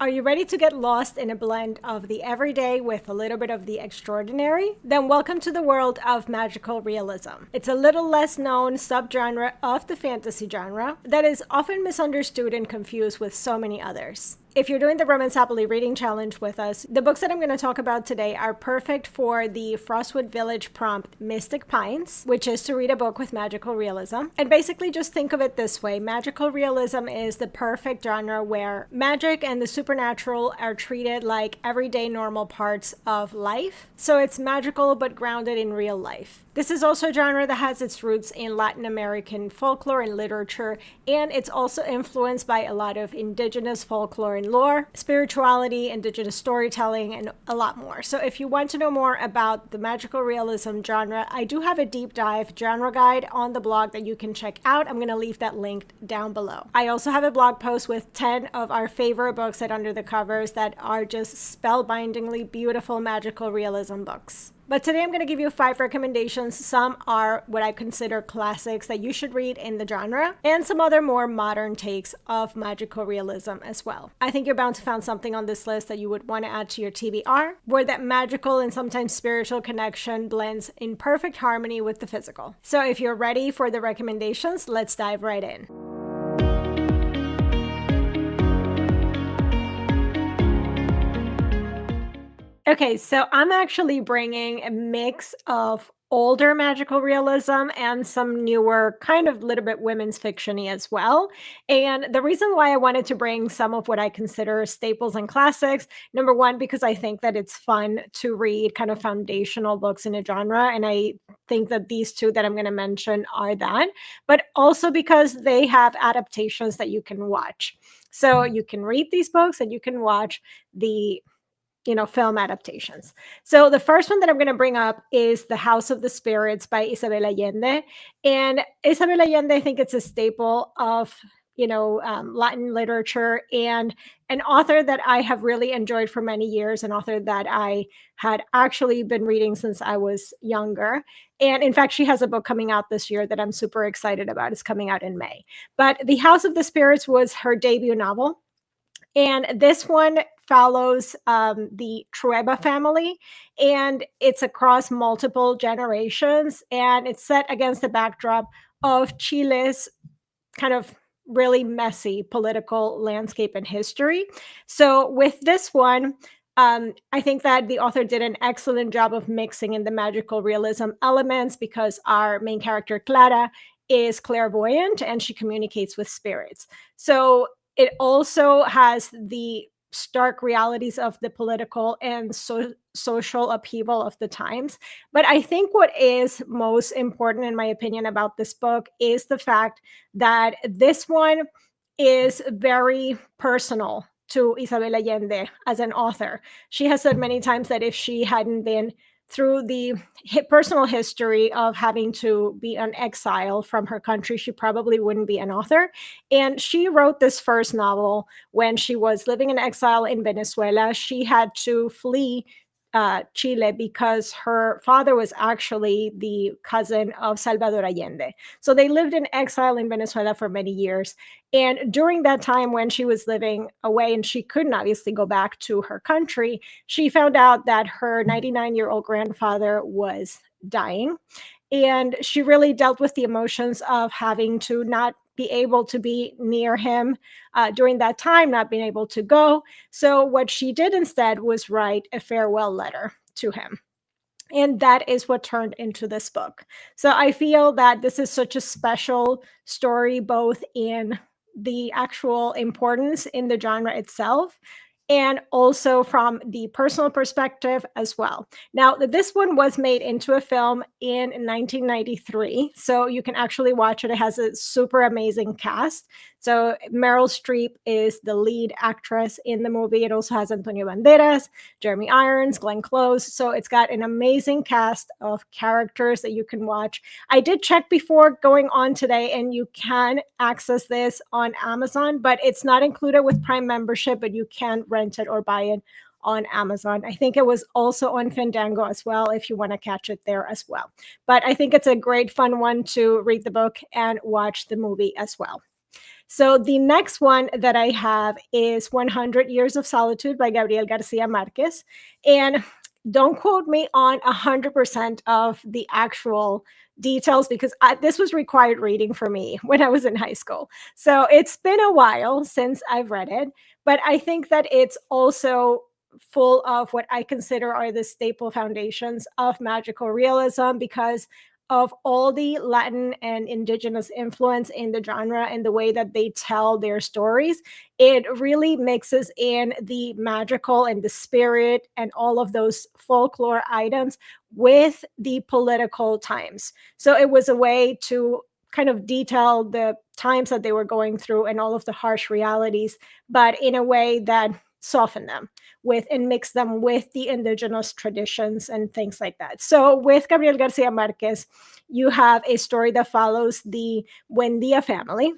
Are you ready to get lost in a blend of the everyday with a little bit of the extraordinary? Then welcome to the world of magical realism. It's a little less known subgenre of the fantasy genre that is often misunderstood and confused with so many others. If you're doing the Romanceopoly reading challenge with us, the books that I'm going to talk about today are perfect for the Frostwood Village prompt Mystic Pines, which is to read a book with magical realism. And basically just think of it this way. Magical realism is the perfect genre where magic and the supernatural are treated like everyday normal parts of life. So it's magical but grounded in real life. This is also a genre that has its roots in Latin American folklore and literature, and it's also influenced by a lot of indigenous folklore and lore, spirituality, indigenous storytelling, and a lot more. So if you want to know more about the magical realism genre, I do have a deep dive genre guide on the blog that you can check out. I'm going to leave that linked down below. I also have a blog post with 10 of our favorite books at Under the Covers that are just spellbindingly beautiful magical realism books. But today I'm going to give you 5 recommendations. Some are what I consider classics that you should read in the genre, and some other more modern takes of magical realism as well. I think you're bound to find something on this list that you would want to add to your TBR, where that magical and sometimes spiritual connection blends in perfect harmony with the physical. So if you're ready for the recommendations, let's dive right in. Okay, so I'm actually bringing a mix of older magical realism and some newer, kind of little bit women's fiction-y as well. And the reason why I wanted to bring some of what I consider staples and classics, number one, because I think that it's fun to read kind of foundational books in a genre. And I think that these two that I'm going to mention are that, but also because they have adaptations that you can watch. So you can read these books and you can watch the film adaptations. So the first one that I'm going to bring up is The House of the Spirits by Isabel Allende. And Isabel Allende, I think it's a staple of, Latin literature, and an author that I have really enjoyed for many years, an author that I had actually been reading since I was younger. And in fact, she has a book coming out this year that I'm super excited about. It's coming out in May. But The House of the Spirits was her debut novel. And this one follows the Trueba family, and it's across multiple generations, and it's set against the backdrop of Chile's kind of really messy political landscape and history. So with this one, I think that the author did an excellent job of mixing in the magical realism elements because our main character, Clara, is clairvoyant and she communicates with spirits. So it also has the stark realities of the political and social upheaval of the times. But I think what is most important, in my opinion, about this book is the fact that this one is very personal to Isabel Allende as an author. She has said many times that if she hadn't been through the personal history of having to be an exile from her country, she probably wouldn't be an author. And she wrote this first novel when she was living in exile in Venezuela. She had to flee Chile because her father was actually the cousin of Salvador Allende. So they lived in exile in Venezuela for many years. And during that time, when she was living away and she couldn't obviously go back to her country, she found out that her 99-year-old grandfather was dying. And she really dealt with the emotions of having to not be able to be near him during that time, not being able to go. So what she did instead was write a farewell letter to him. And that is what turned into this book. So I feel that this is such a special story, both in the actual importance in the genre itself, and also from the personal perspective as well. Now, this one was made into a film in 1993, so you can actually watch it. It has a super amazing cast. So Meryl Streep is the lead actress in the movie. It also has Antonio Banderas, Jeremy Irons, Glenn Close. So it's got an amazing cast of characters that you can watch. I did check before going on today, and you can access this on Amazon, but it's not included with Prime membership, but you can rent it or buy it on Amazon. I think it was also on Fandango as well, if you want to catch it there as well. But I think it's a great fun one to read the book and watch the movie as well. So the next one that I have is 100 Years of Solitude by Gabriel García Márquez. And don't quote me on 100% of the actual details because this was required reading for me when I was in high school. So it's been a while since I've read it, but I think that it's also full of what I consider are the staple foundations of magical realism because of all the Latin and indigenous influence in the genre and the way that they tell their stories. It really mixes in the magical and the spirit and all of those folklore items with the political times. So it was a way to kind of detail the times that they were going through and all of the harsh realities, but in a way that softened them with and mix them with the indigenous traditions and things like that. So with Gabriel Garcia Marquez, you have a story that follows the Buendia family,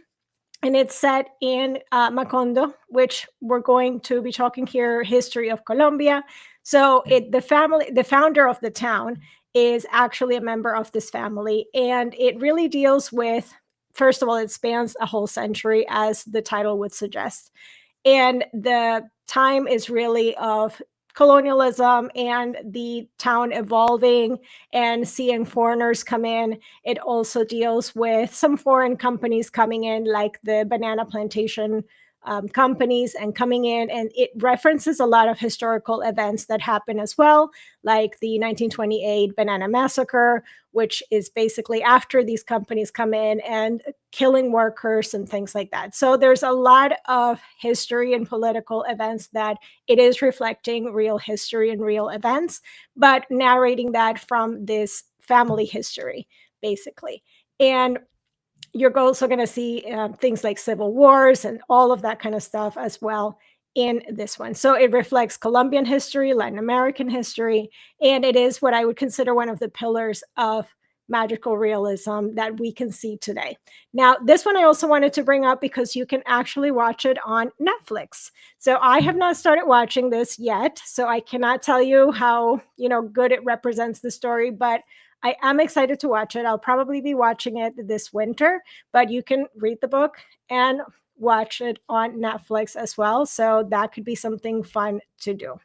and it's set in Macondo, which we're going to be talking here history of Colombia. So the founder of the town is actually a member of this family, and it really deals with, first of all, it spans a whole century, as the title would suggest, and the time is really of colonialism and the town evolving and seeing foreigners come in. It also deals with some foreign companies coming in, like the banana plantation companies, and coming in, and it references a lot of historical events that happen as well, like the 1928 banana massacre, which is basically after these companies come in and killing workers and things like that. So there's a lot of history and political events that it is reflecting real history and real events, but narrating that from this family history, basically. And you're also going to see things like civil wars and all of that kind of stuff as well in this one. So it reflects Colombian history, Latin American history, and it is what I would consider one of the pillars of magical realism that we can see today. Now, this one I also wanted to bring up because you can actually watch it on Netflix. So I have not started watching this yet, so I cannot tell you how, good it represents the story, but I am excited to watch it. I'll probably be watching it this winter, but you can read the book and watch it on Netflix as well. So that could be something fun to do.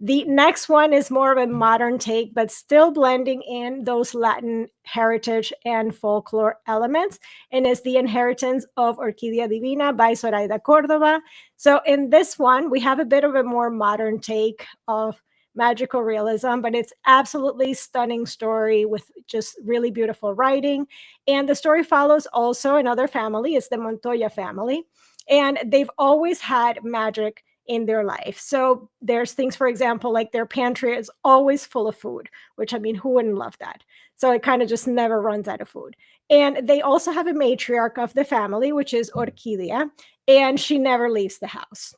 The next one is more of a modern take, but still blending in those Latin heritage and folklore elements, and is The Inheritance of Orquídea Divina by Zoraida Córdova. So in this one, we have a bit of a more modern take of magical realism, but it's absolutely stunning story with just really beautiful writing. And the story follows also another family, it's the Montoya family, and they've always had magic in their life. So there's things, for example, like their pantry is always full of food, which, I mean, who wouldn't love that? So it kind of just never runs out of food. And they also have a matriarch of the family, which is Orquídea, and she never leaves the house.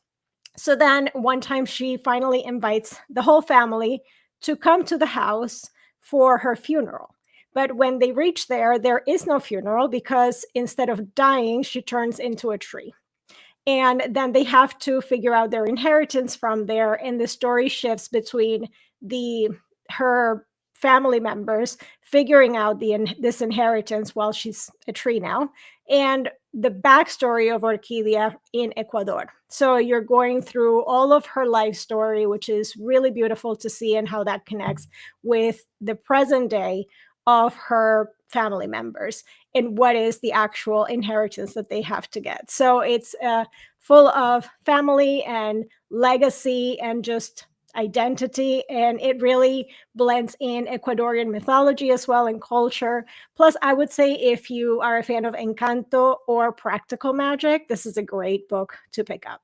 So then one time she finally invites the whole family to come to the house for her funeral. But when they reach there, there is no funeral because instead of dying, she turns into a tree. And then they have to figure out their inheritance from there, and the story shifts between the her family members figuring out this inheritance while she's a tree now, and the backstory of Orquídea in Ecuador. So you're going through all of her life story, which is really beautiful to see, and how that connects with the present day of her family members and what is the actual inheritance that they have to get. So it's full of family and legacy and just identity, and it really blends in Ecuadorian mythology as well and culture. Plus, I would say if you are a fan of Encanto or practical magic, this is a great book to pick up.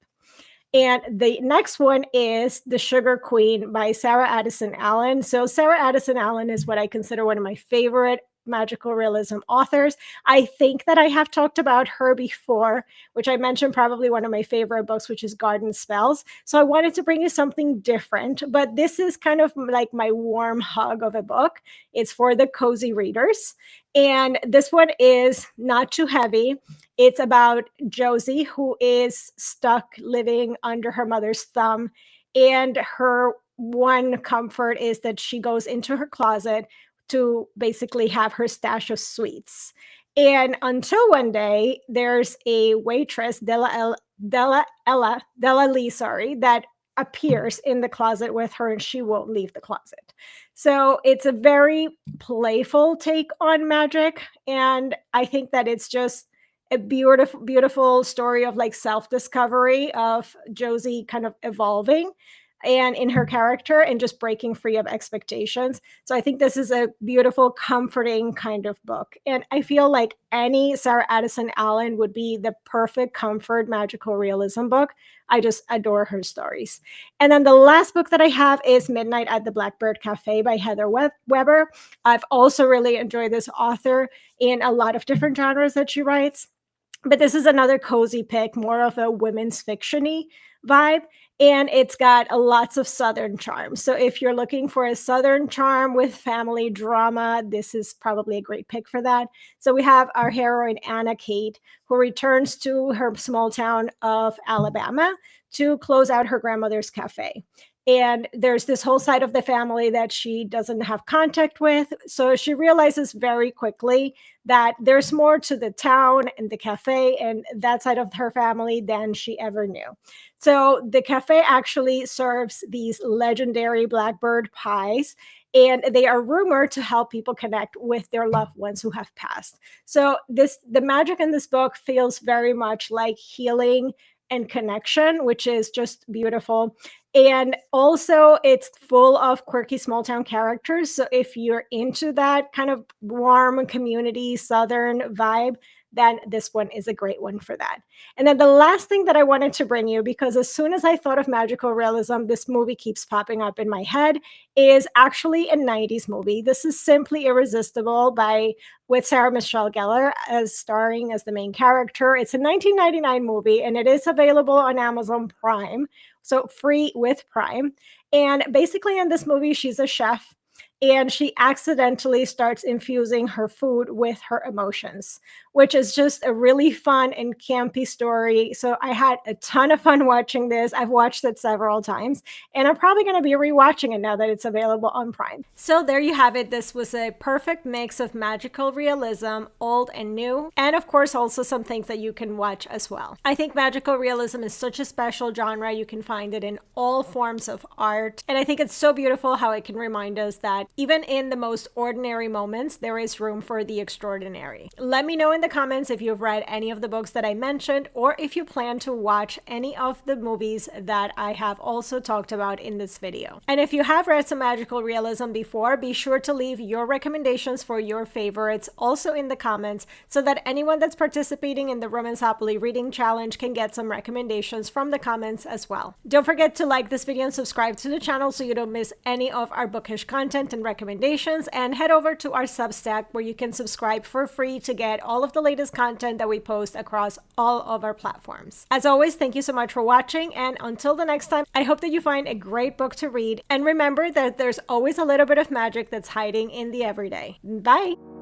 And the next one is The Sugar Queen by Sarah Addison Allen. So Sarah Addison Allen is what I consider one of my favorite magical realism authors. I think that I have talked about her before, which I mentioned probably one of my favorite books, which is Garden Spells. So I wanted to bring you something different, but this is kind of like my warm hug of a book. It's for the cozy readers. And this one is not too heavy. It's about Josie, who is stuck living under her mother's thumb. And her one comfort is that she goes into her closet to basically have her stash of sweets. And until one day, there's a waitress, Della Lee, sorry, that appears in the closet with her and she won't leave the closet. So it's a very playful take on magic. And I think that it's just a beautiful, beautiful story of like self discovery of Josie kind of evolving and in her character and just breaking free of expectations. So I think this is a beautiful, comforting kind of book. And I feel like any Sarah Addison Allen would be the perfect comfort magical realism book. I just adore her stories. And then the last book that I have is Midnight at the Blackbird Café by Heather Weber. I've also really enjoyed this author in a lot of different genres that she writes. But this is another cozy pick, more of a women's fiction-y vibe, and it's got lots of Southern charm. So if you're looking for a Southern charm with family drama, this is probably a great pick for that. So we have our heroine, Anna Kate, who returns to her small town of Alabama to close out her grandmother's cafe. And there's this whole side of the family that she doesn't have contact with. So she realizes very quickly that there's more to the town and the cafe and that side of her family than she ever knew. So the cafe actually serves these legendary Blackbird pies, and they are rumored to help people connect with their loved ones who have passed. So the magic in this book feels very much like healing and connection, which is just beautiful. And also, it's full of quirky small town characters. So, if you're into that kind of warm community, Southern vibe, then this one is a great one for that. And then the last thing that I wanted to bring you, because as soon as I thought of magical realism, this movie keeps popping up in my head, is actually a 90s movie. This is Simply Irresistible by with Sarah Michelle Gellar as starring as the main character. It's a 1999 movie and it is available on Amazon Prime, so free with Prime. And basically, in this movie, she's a chef and she accidentally starts infusing her food with her emotions, which is just a really fun and campy story. So I had a ton of fun watching this. I've watched it several times, and I'm probably going to be rewatching it now that it's available on Prime. So there you have it. This was a perfect mix of magical realism, old and new, and of course also some things that you can watch as well. I think magical realism is such a special genre. You can find it in all forms of art, and I think it's so beautiful how it can remind us that even in the most ordinary moments, there is room for the extraordinary. Let me know in the comments if you've read any of the books that I mentioned, or if you plan to watch any of the movies that I have also talked about in this video. And if you have read some magical realism before, be sure to leave your recommendations for your favorites also in the comments so that anyone that's participating in the Romanceopoly reading challenge can get some recommendations from the comments as well. Don't forget to like this video and subscribe to the channel so you don't miss any of our bookish content and recommendations, and head over to our Substack where you can subscribe for free to get all of the latest content that we post across all of our platforms. As always, thank you so much for watching, and until the next time, I hope that you find a great book to read, and remember that there's always a little bit of magic that's hiding in the everyday. Bye!